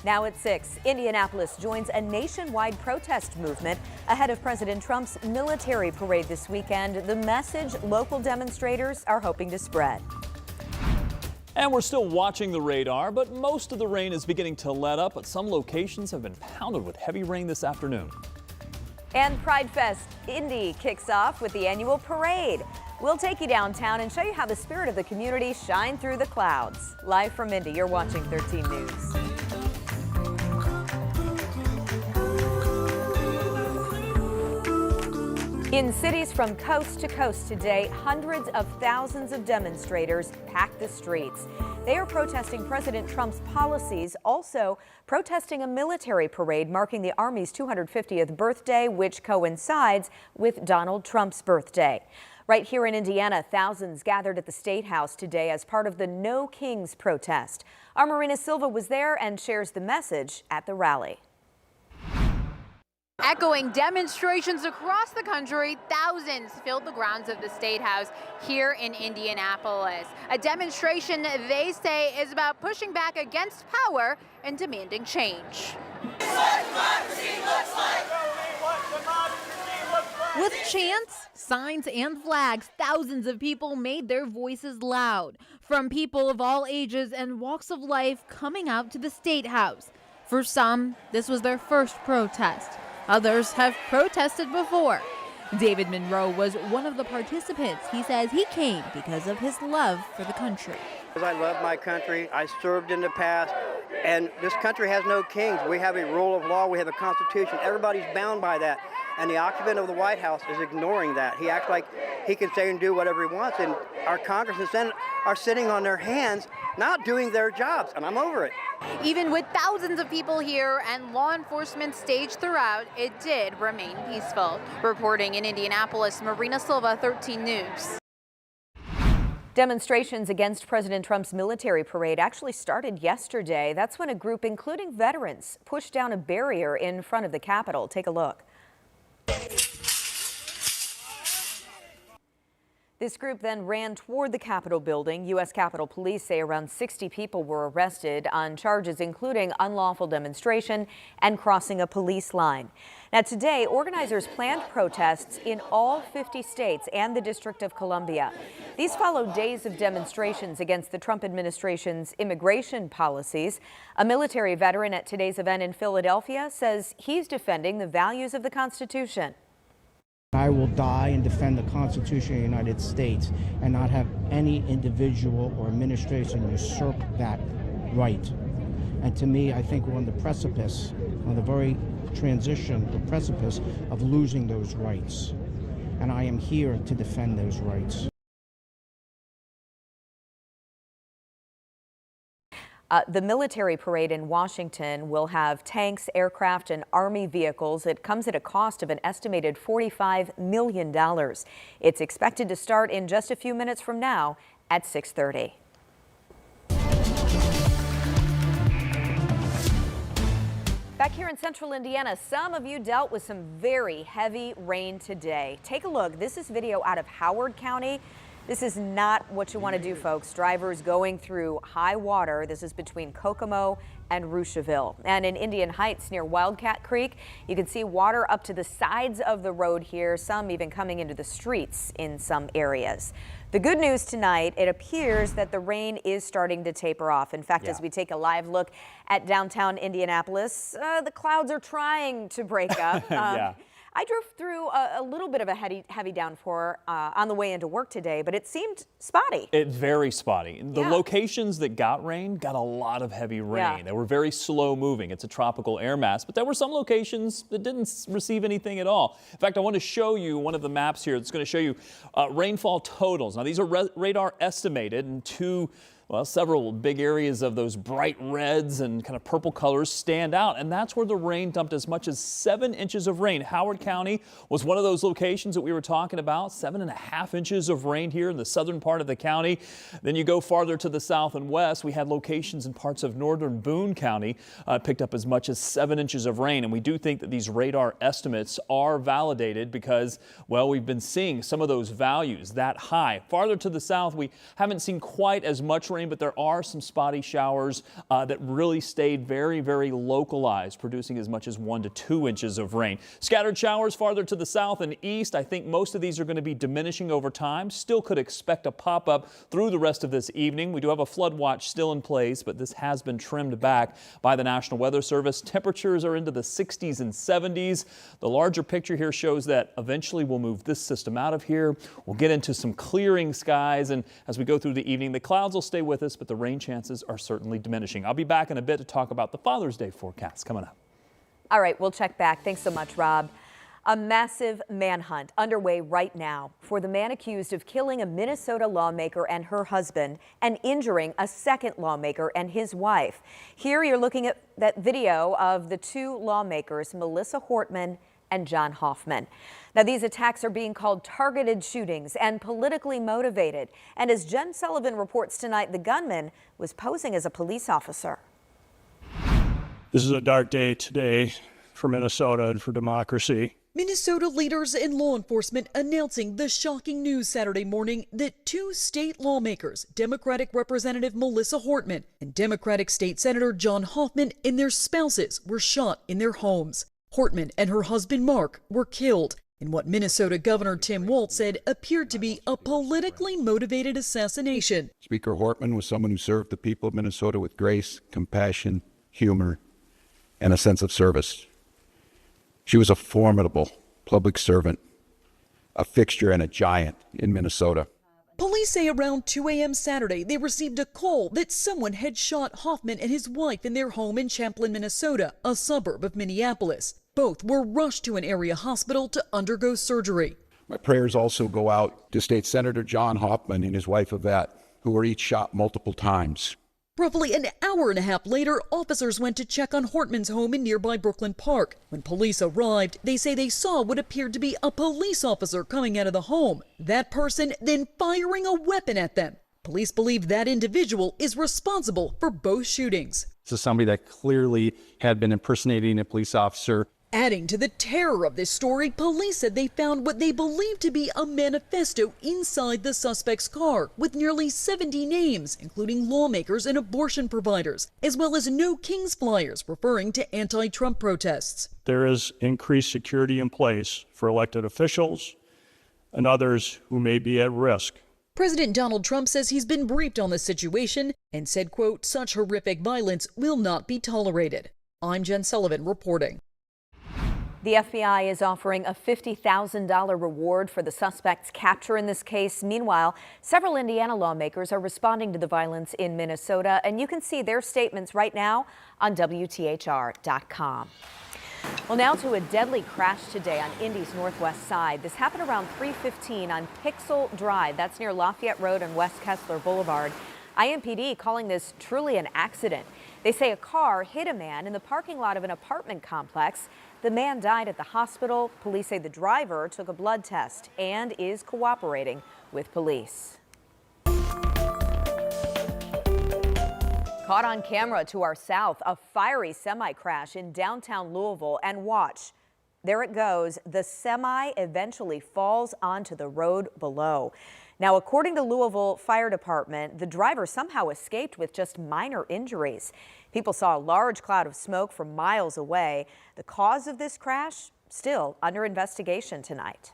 Now at 6, Indianapolis joins a nationwide protest movement ahead of President Trump's military parade this weekend. The message local demonstrators are hoping to spread. And we're still watching the radar, but most of the rain is beginning to let up, but some locations have been pounded with heavy rain this afternoon. And Pride Fest Indy kicks off with the annual parade. We'll take you downtown and show you how the spirit of the community shines through the clouds. Live from Indy, you're watching 13 News. In cities from coast to coast today, hundreds of thousands of demonstrators packed the streets. They are protesting President Trump's policies, also protesting a military parade marking the Army's 250th birthday, which coincides with Donald Trump's birthday. Right here in Indiana, thousands gathered at the State House today as part of the No Kings protest. Our Marina Silva was there and shares the message at the rally. Echoing demonstrations across the country, thousands filled the grounds of the State House here in Indianapolis. A demonstration they say is about pushing back against power and demanding change. With chants, signs, and flags, thousands of people made their voices loud. From people of all ages and walks of life coming out to the State House. For some, this was their first protest. Others have protested before. David Monroe was one of the participants. He says he came because of his love for the country. I love my country. I served in the past, and this country has no kings. We have a rule of law. We have a constitution. Everybody's bound by that. And the occupant of the White House is ignoring that. He acts like he can say and do whatever he wants, and our Congress and Senate are sitting on their hands, not doing their jobs, and I'm over it. Even with thousands of people here and law enforcement staged throughout, it did remain peaceful. Reporting in Indianapolis, Marina Silva, 13 News. Demonstrations against President Trump's military parade actually started yesterday. That's when a group, including veterans, pushed down a barrier in front of the Capitol. Take a look. This group then ran toward the Capitol building. U.S. Capitol Police say around 60 people were arrested on charges including unlawful demonstration and crossing a police line. Now today, organizers planned protests in all 50 states and the District of Columbia. These follow days of demonstrations against the Trump administration's immigration policies. A military veteran at today's event in Philadelphia says he's defending the values of the Constitution. I will die and defend the Constitution of the United States and not have any individual or administration usurp that right. And to me, I think we're on the precipice, on the very the precipice of losing those rights. And I am here to defend those rights. The military parade in Washington will have tanks, aircraft, and Army vehicles. It comes at a cost of an estimated $45 million. It's expected to start in just a few minutes from now at 6:30. Back here in central Indiana, some of you dealt with some very heavy rain today. Take a look. This is video out of Howard County. This is not what you want to do, folks. Drivers going through high water. This is between Kokomo and Roucheville. And in Indian Heights near Wildcat Creek, you can see water up to the sides of the road here, some even coming into the streets in some areas. The good news tonight, it appears that the rain is starting to taper off. In fact, as we take a live look at downtown Indianapolis, the clouds are trying to break up. I drove through a little bit of a heavy downpour on the way into work today, but it seemed spotty. It's very spotty. The locations that got rain got a lot of heavy rain. They were very slow moving. It's a tropical air mass, but there were some locations that didn't receive anything at all. In fact, I want to show you one of the maps here. It's going to show you rainfall totals. Now, these are radar estimated, and several big areas of those bright reds and kind of purple colors stand out, and that's where the rain dumped as much as 7 inches of rain. Howard County was one of those locations that we were talking about, 7.5 inches of rain here in the southern part of the county. Then you go farther to the south and west, we had locations in parts of northern Boone County picked up as much as 7 inches of rain, and we do think that these radar estimates are validated because, well, we've been seeing some of those values that high. Farther to the south, we haven't seen quite as much rain rain, but there are some spotty showers that really stayed very, very localized, producing as much as 1 to 2 inches of rain. Scattered showers farther to the south and east. I think most of these are going to be diminishing over time. Still could expect a pop-up through the rest of this evening. We do have a flood watch still in place, but this has been trimmed back by the National Weather Service. Temperatures are into the 60s and 70s. The larger picture here shows that eventually we'll move this system out of here. We'll get into some clearing skies, and as we go through the evening, the clouds will stay with us, but the rain chances are certainly diminishing. I'll be back in a bit to talk about the Father's Day forecast coming up. All right, we'll check back. Thanks so much, Rob. A massive manhunt underway right now for the man accused of killing a Minnesota lawmaker and her husband and injuring a second lawmaker and his wife. Here you're looking at that video of the two lawmakers, Melissa Hortman and John Hoffman. Now, these attacks are being called targeted shootings and politically motivated. And as Jen Sullivan reports tonight, the gunman was posing as a police officer. This is a dark day today for Minnesota and for democracy. Minnesota leaders and law enforcement announcing the shocking news Saturday morning that two state lawmakers, Democratic Representative Melissa Hortman and Democratic State Senator John Hoffman, and their spouses were shot in their homes. Hortman and her husband Mark were killed in what Minnesota Governor Tim Walz said appeared to be a politically motivated assassination. Speaker Hortman was someone who served the people of Minnesota with grace, compassion, humor, and a sense of service. She was a formidable public servant, a fixture and a giant in Minnesota. Police say around 2 a.m. Saturday, they received a call that someone had shot Hoffman and his wife in their home in Champlin, Minnesota, a suburb of Minneapolis. Both were rushed to an area hospital to undergo surgery. My prayers also go out to State Senator John Hoffman and his wife Yvette, who were each shot multiple times. Roughly an hour and a half later, officers went to check on Hortman's home in nearby Brooklyn Park. When police arrived, they say they saw what appeared to be a police officer coming out of the home. That person then firing a weapon at them. Police believe that individual is responsible for both shootings. This is somebody that clearly had been impersonating a police officer. Adding to the terror of this story, police said they found what they believed to be a manifesto inside the suspect's car with nearly 70 names, including lawmakers and abortion providers, as well as No Kings flyers referring to anti-Trump protests. There is increased security in place for elected officials and others who may be at risk. President Donald Trump says he's been briefed on the situation and said, quote, "Such horrific violence will not be tolerated." I'm Jen Sullivan reporting. The FBI is offering a $50,000 reward for the suspect's capture in this case. Meanwhile, several Indiana lawmakers are responding to the violence in Minnesota, and you can see their statements right now on WTHR.com. Well, now to a deadly crash today on Indy's northwest side. This happened around 3:15 on Pixel Drive. That's near Lafayette Road and West Kessler Boulevard. IMPD calling this truly an accident. They say a car hit a man in the parking lot of an apartment complex. The man died at the hospital. Police say the driver took a blood test and is cooperating with police. Caught on camera to our south, a fiery semi crash in downtown Louisville. And watch, there it goes. The semi eventually falls onto the road below. Now, according to Louisville Fire Department, the driver somehow escaped with just minor injuries. People saw a large cloud of smoke from miles away. The cause of this crash still under investigation tonight.